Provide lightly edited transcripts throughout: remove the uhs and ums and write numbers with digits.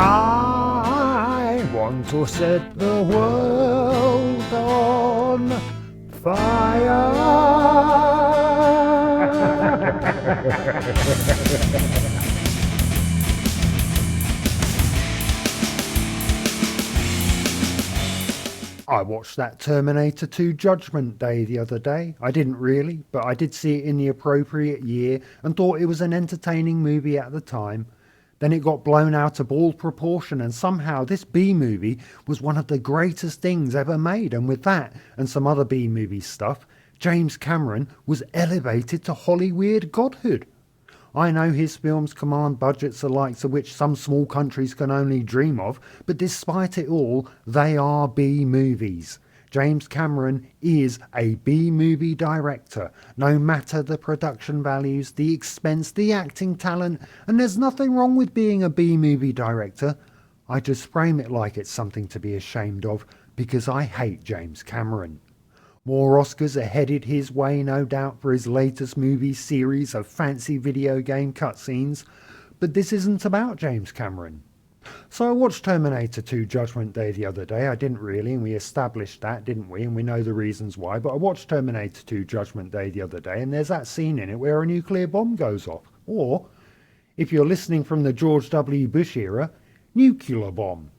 I want to set the world on fire. I watched that Terminator 2 Judgment Day the other day. I didn't really, but I did see it in the appropriate year and thought it was an entertaining movie at the time. Then it got blown out of all proportion, and somehow this B-movie was one of the greatest things ever made, and with that and some other B-movie stuff, James Cameron was elevated to Hollywood godhood. I know his films command budgets the likes of which some small countries can only dream of, but despite it all, they are B-movies. James Cameron is a B-movie director, no matter the production values, the expense, the acting talent, and there's nothing wrong with being a B-movie director. I just frame it like it's something to be ashamed of, because I hate James Cameron. More Oscars are headed his way, no doubt, for his latest movie series of fancy video game cutscenes, but this isn't about James Cameron. So I watched Terminator 2 Judgment Day the other day. I didn't really, and we established that, didn't we? And we know the reasons why, but I watched Terminator 2 Judgment Day the other day, and there's that scene in it where a nuclear bomb goes off. Or, if you're listening from the George W. Bush era, nuclear bomb.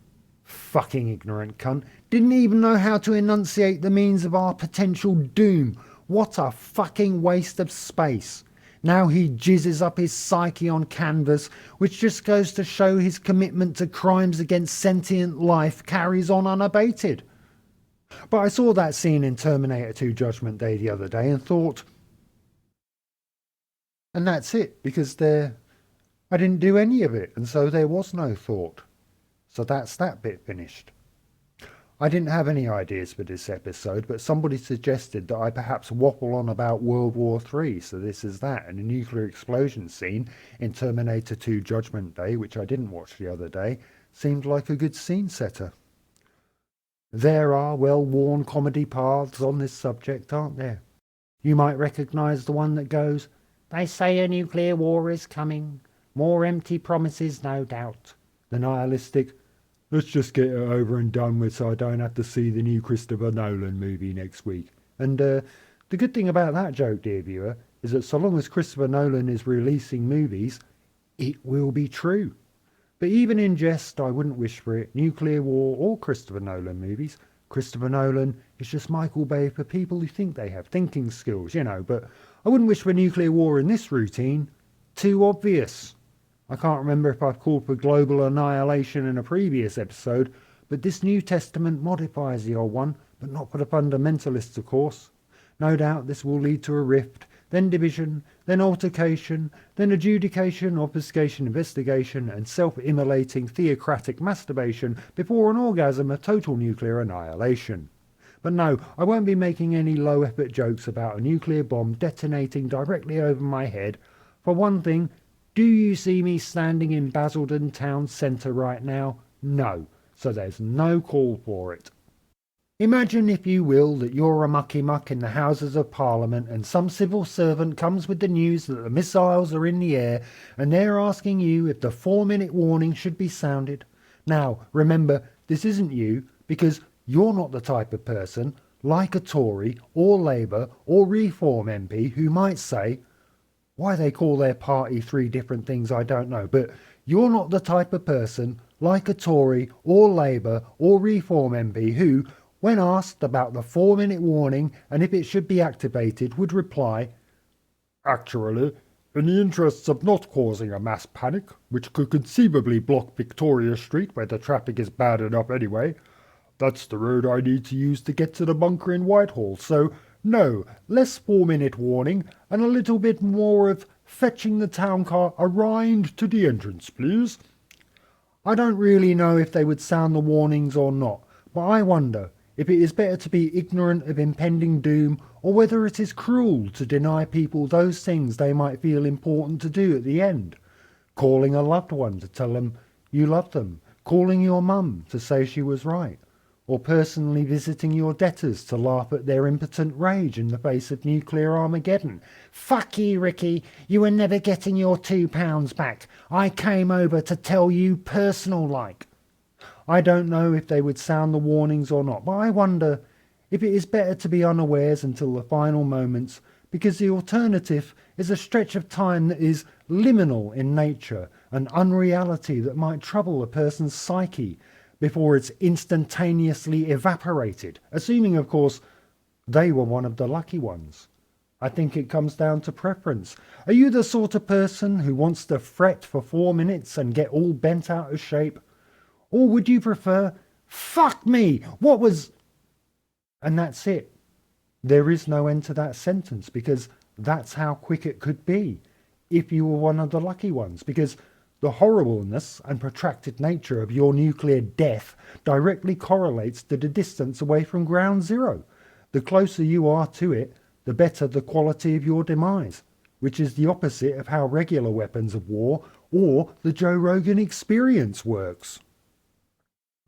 Fucking ignorant cunt. Didn't even know how to enunciate the means of our potential doom. What a fucking waste of space. Now he jizzes up his psyche on canvas, which just goes to show his commitment to crimes against sentient life carries on unabated. But I saw that scene in Terminator 2 Judgment Day the other day and thought, and that's it, because I didn't do any of it, and so there was no thought. So that's that bit finished. I didn't have any ideas for this episode, but somebody suggested that I perhaps waffle on about World War III, so this is that, and a nuclear explosion scene in Terminator 2 Judgment Day, which I didn't watch the other day, seemed like a good scene setter. There are well-worn comedy paths on this subject, aren't there? You might recognise the one that goes, "They say a nuclear war is coming. More empty promises, no doubt." The nihilistic, "Let's just get it over and done with so I don't have to see the new Christopher Nolan movie next week." And the good thing about that joke, dear viewer, is that so long as Christopher Nolan is releasing movies, it will be true. But even in jest, I wouldn't wish for it. Nuclear war or Christopher Nolan movies. Christopher Nolan is just Michael Bay for people who think they have thinking skills, but I wouldn't wish for nuclear war in this routine. Too obvious. I can't remember if I've called for global annihilation in a previous episode, but this New Testament modifies the old one, but not for the fundamentalists, of course. No doubt this will lead to a rift, then division, then altercation, then adjudication, obfuscation, investigation, and self-immolating theocratic masturbation before an orgasm of total nuclear annihilation. But no, I won't be making any low-effort jokes about a nuclear bomb detonating directly over my head. For one thing, do you see me standing in Basildon town centre right now? No, so there's no call for it. Imagine, if you will, that you're a mucky-muck in the Houses of Parliament and some civil servant comes with the news that the missiles are in the air and they're asking you if the 4-minute warning should be sounded. Now, remember, this isn't you, because you're not the type of person, like a Tory or Labour or Reform MP, who might say, why they call their party 3 different things I don't know, but you're not the type of person, like a Tory or Labour or Reform MP, who, when asked about the 4-minute warning and if it should be activated, would reply, "Actually, in the interests of not causing a mass panic, which could conceivably block Victoria Street where the traffic is bad enough anyway, that's the road I need to use to get to the bunker in Whitehall, so no, less 4-minute warning and a little bit more of fetching the town car a rind to the entrance, please." I don't really know if they would sound the warnings or not, but I wonder if it is better to be ignorant of impending doom, or whether it is cruel to deny people those things they might feel important to do at the end. Calling a loved one to tell them you love them, calling your mum to say she was right, or personally visiting your debtors to laugh at their impotent rage in the face of nuclear Armageddon. Fuck you, Ricky. You were never getting your £2 back. I came over to tell you personal like. I don't know if they would sound the warnings or not, but I wonder if it is better to be unawares until the final moments, because the alternative is a stretch of time that is liminal in nature, an unreality that might trouble a person's psyche before it's instantaneously evaporated, assuming, of course, they were one of the lucky ones. I think it comes down to preference. Are you the sort of person who wants to fret for 4 minutes and get all bent out of shape? Or would you prefer, fuck me, what was... And that's it. There is no end to that sentence, because that's how quick it could be if you were one of the lucky ones, because the horribleness and protracted nature of your nuclear death directly correlates to the distance away from ground zero. The closer you are to it, the better the quality of your demise, which is the opposite of how regular weapons of war or the Joe Rogan Experience works.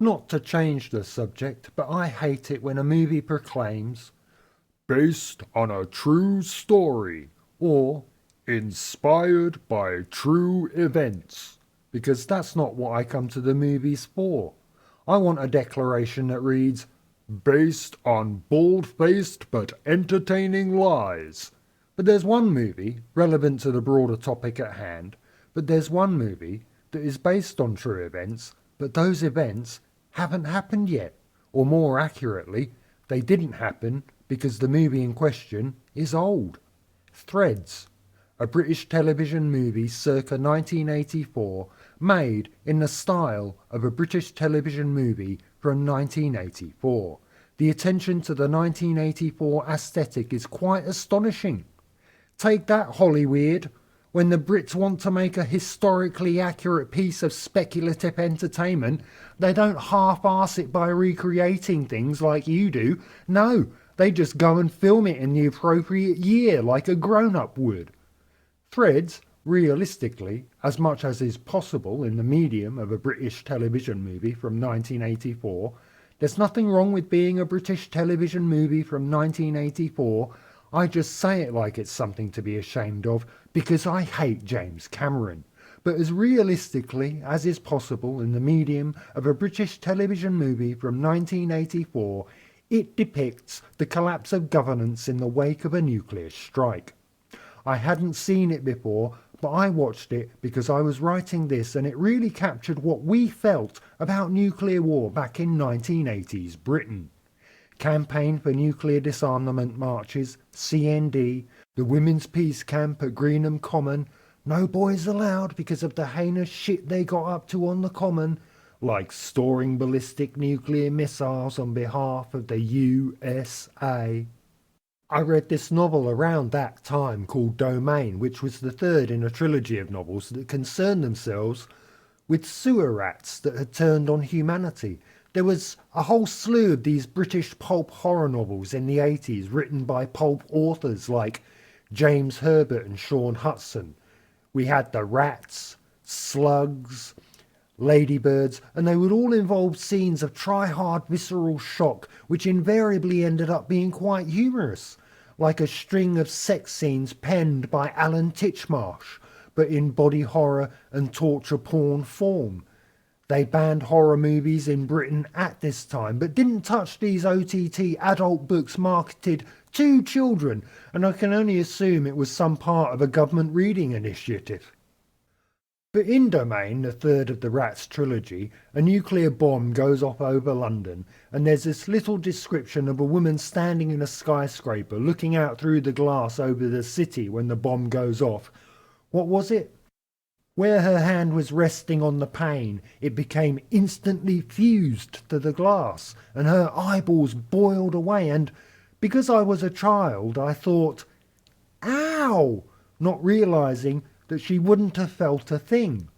Not to change the subject, but I hate it when a movie proclaims, based on a true story, or inspired by true events, because that's not what I come to the movies for. I want a declaration that reads, based on bald-faced but entertaining lies. But there's one movie, relevant to the broader topic at hand, but there's one movie that is based on true events, but those events haven't happened yet. Or more accurately, they didn't happen because the movie in question is old. Threads, a British television movie circa 1984, made in the style of a British television movie from 1984. The attention to the 1984 aesthetic is quite astonishing. Take that, Hollyweird. When the Brits want to make a historically accurate piece of speculative entertainment, they don't half-arse it by recreating things like you do. No, they just go and film it in the appropriate year like a grown-up would. Threads, realistically, as much as is possible in the medium of a British television movie from 1984, there's nothing wrong with being a British television movie from 1984. I just say it like it's something to be ashamed of because I hate James Cameron. But as realistically as is possible in the medium of a British television movie from 1984, it depicts the collapse of governance in the wake of a nuclear strike. I hadn't seen it before, but I watched it because I was writing this, and it really captured what we felt about nuclear war back in 1980s Britain. Campaign for Nuclear Disarmament marches, CND, the Women's Peace Camp at Greenham Common, no boys allowed because of the heinous shit they got up to on the Common, like storing ballistic nuclear missiles on behalf of the USA. I read this novel around that time called Domain, which was the third in a trilogy of novels that concerned themselves with sewer rats that had turned on humanity. There was a whole slew of these British pulp horror novels in the 80s written by pulp authors like James Herbert and Sean Hudson. We had the rats, slugs, ladybirds, and they would all involve scenes of try-hard visceral shock, which invariably ended up being quite humorous, like a string of sex scenes penned by Alan Titchmarsh, but in body horror and torture porn form. They banned horror movies in Britain at this time, but didn't touch these OTT adult books marketed to children, and I can only assume it was some part of a government reading initiative. But in Domain, the third of the Rats trilogy, a nuclear bomb goes off over London, and there's this little description of a woman standing in a skyscraper looking out through the glass over the city when the bomb goes off. What was it? Where her hand was resting on the pane, it became instantly fused to the glass, and her eyeballs boiled away, and because I was a child, I thought, ow, not realising that she wouldn't have felt a thing.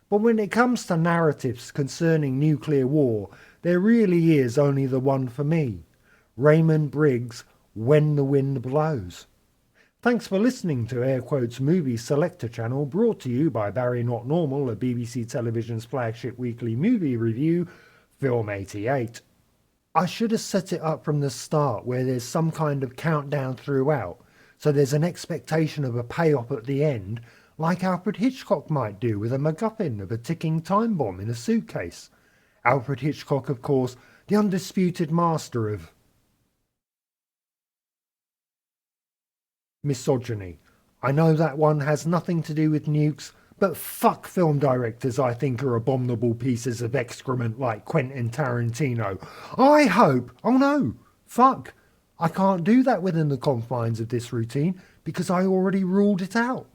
But when it comes to narratives concerning nuclear war, there really is only the one for me. Raymond Briggs' When the Wind Blows. Thanks for listening to Air Quotes Movie Selector channel, brought to you by Barry Not Normal, a BBC Television's flagship weekly movie review, Film 88. I should have set it up from the start where there's some kind of countdown throughout, so there's an expectation of a payoff at the end, like Alfred Hitchcock might do with a MacGuffin of a ticking time bomb in a suitcase. Alfred Hitchcock, of course, the undisputed master of misogyny. I know that one has nothing to do with nukes, but fuck film directors I think are abominable pieces of excrement like Quentin Tarantino. I hope, oh no, fuck, I can't do that within the confines of this routine because I already ruled it out.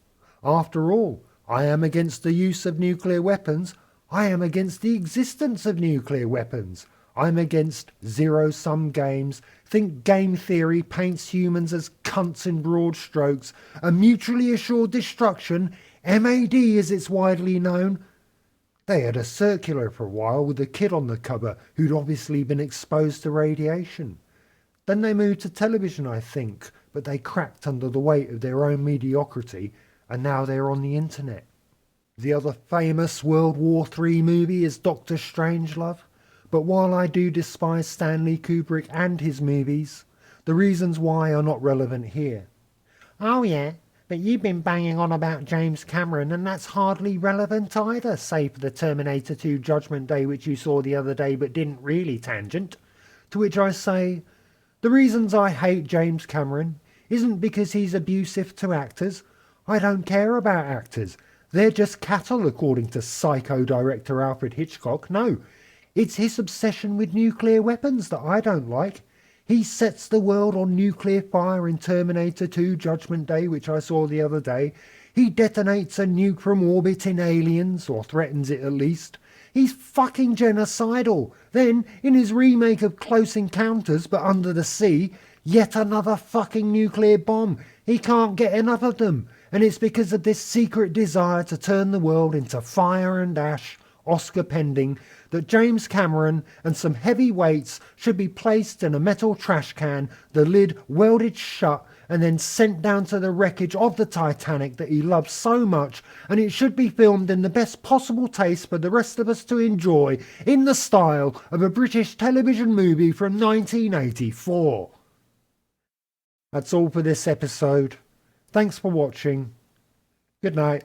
After all, I am against the use of nuclear weapons. I am against the existence of nuclear weapons. I'm against zero-sum games, think game theory paints humans as cunts in broad strokes, a mutually assured destruction, MAD as it's widely known. They had a circular for a while with a kid on the cover who'd obviously been exposed to radiation. Then they moved to television, I think, but they cracked under the weight of their own mediocrity, and now they're on the internet. The other famous World War III movie is Dr. Strangelove. But while I do despise Stanley Kubrick and his movies, the reasons why are not relevant here. Oh yeah, but you've been banging on about James Cameron and that's hardly relevant either, save for the Terminator 2 Judgment Day which you saw the other day but didn't really tangent. To which I say, the reasons I hate James Cameron isn't because he's abusive to actors. I don't care about actors. They're just cattle according to psycho director Alfred Hitchcock. No. It's his obsession with nuclear weapons that I don't like. He sets the world on nuclear fire in Terminator 2 Judgment Day, which I saw the other day. He detonates a nuke from orbit in Aliens, or threatens it at least. He's fucking genocidal. Then, in his remake of Close Encounters but Under the Sea, yet another fucking nuclear bomb. He can't get enough of them. And it's because of this secret desire to turn the world into fire and ash, Oscar pending, that James Cameron and some heavy weights should be placed in a metal trash can, the lid welded shut, and then sent down to the wreckage of the Titanic that he loves so much, and it should be filmed in the best possible taste for the rest of us to enjoy, in the style of a British television movie from 1984. That's all for this episode. Thanks for watching. Good night.